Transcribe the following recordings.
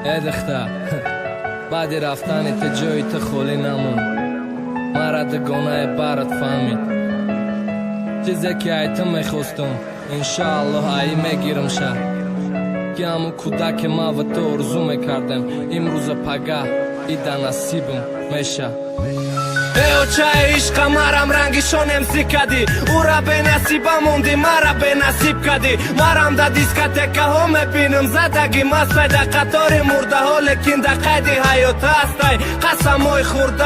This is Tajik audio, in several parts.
دختر بعد رفتن تو جای تو خالی نمون، مرد گناه برات فهمید چیزی که ای تو میخواستم انشاءالله ای میگیرم شد که همون کودک ما و تو آرزو میکردم امروز پگاه ایده نصیبم میشه. ای چای عشق مرم رنگشون امسی کدی او را به نصیبم موندی مرا به نصیب کدی مرم دا دیسکاتکا ها میبینم زدگی مست پیدا قطار مرده ها لیکن دا قید حیات هستی قسم های خورده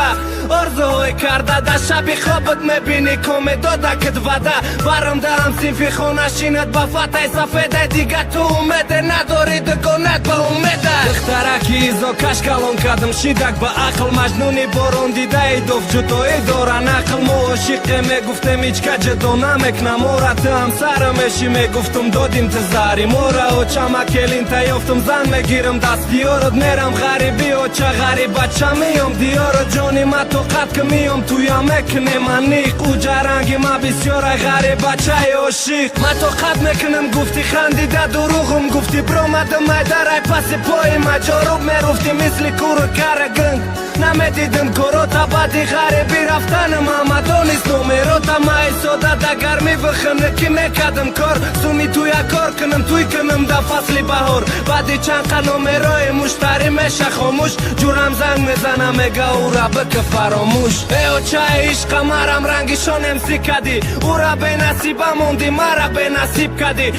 آرزوهای کرده دا شبی خوابت میبینی کمی دادکت وده برم دا هم سینفی خونشینت با فتح سفیده دیگه تو اومده نداری دگونت با اومده دخترکی ایزا کشکلون کدم شیدک با عقل مجنونی بارون دیده ای دوف جدایی دارن عقل ما عاشقه میگفتم هیچ که جدا نمیکنم مورت همسر میشی میگفتم دادیم تزاری مورا و چمکلین تیافتم زن میگیرم دست دیارت میرم غریبی و چه غریب بچه میام دیار جانی ما تو قد که میام توی میکنه من نیق او جرنگی ما بسیار غریب بچه عاشق ما تو قد میکنم گفتی خندیده دروغم گفتی برامدم مدر پس پای ما جاروب میرفتی مثل کورو کرگنگ نمیدیدم کروتا بعدی غریبی رفتنم اما دانست نمیروتا ما ایساده دا گرمی بخنه که میکدم کار سومی توی کار کنم توی کنم دا فصلی بهار بعدی چند نمیروی مشتری میشه خاموش جورم زنگ میزنم میگه او را بکه فراموش ای چای عشق مرم رنگشون امسی کدی او را به نصیبم موندی مرا به نصیب کدی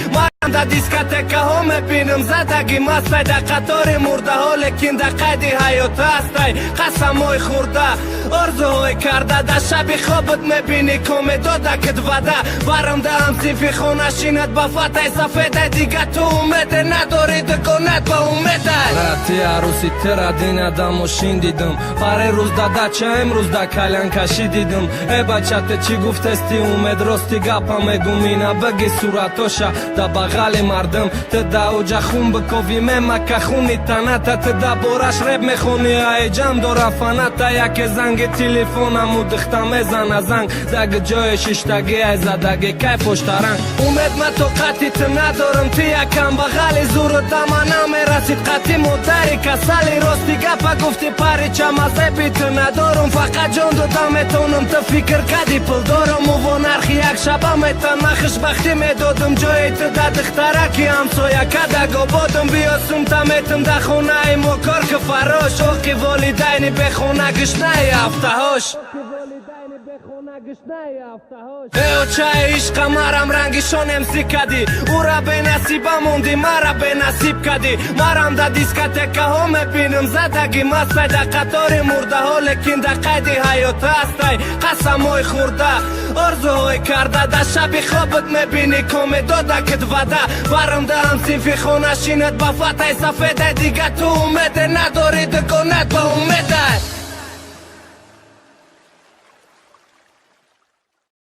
دا دیسکاتکا ها میبینم زدگی مست پیدا قطار مرده ها لیکن دا قید حیات هستی قسم های خورده آرزوهای کرده دا شبی خوابت میبینی کمی دادکت وده برم دا هم سینفی خونشینت با فتح سفیده دیگه تو اومده نداری دگونت با اومده راتی عروسی تر دین دا ماشین دیدم پاره روز دا چه امروز دا کلن کشی دیدم ای بچه چی گفتستی اومد راستی گپا میگم اینا بگی صورتاشا دا بغل مردم ته دا اوجا خون بکوی مکه خونی تنه ته دا بارش رب میخونی ای جم داره فنه یک زنگ تلفنمو دختم میزنه زنگ دگ جای ششتگی ای زدگی که پشترنگ اومد من تو قطیت ندارم تی یکم بغل زور دما نمیرسید قطی مدری کسلی راستی گپا گفتی پری چمازه بیت ندارم فقط جان دادم میتونم تو فکر کدی پل دارم و نرخی یک شبه میتن نخش بختی میدادم جای تو دا دخترکی همسایه کدگا بادم بیاسم تمیتم دا خونه ای مکار که فراش اوکی والیدینی به خونه گشنه هفته هاش ای چای عشق مرم رنگشون امسی کدی او را به نصیبم موندی مرا به نصیب کدی مرم دا دیسکاتکا ها میبینم زدگی مست پیدا قطار مرده ها لیکن دا قید حیات هستی قسم های خورده آرزوهای کرده دا شبی خوابت میبینی کمی دادکت وده برم دا هم سینفی خونشینت با فتح سفیده دیگه تو اومده نداری دگونت با اومده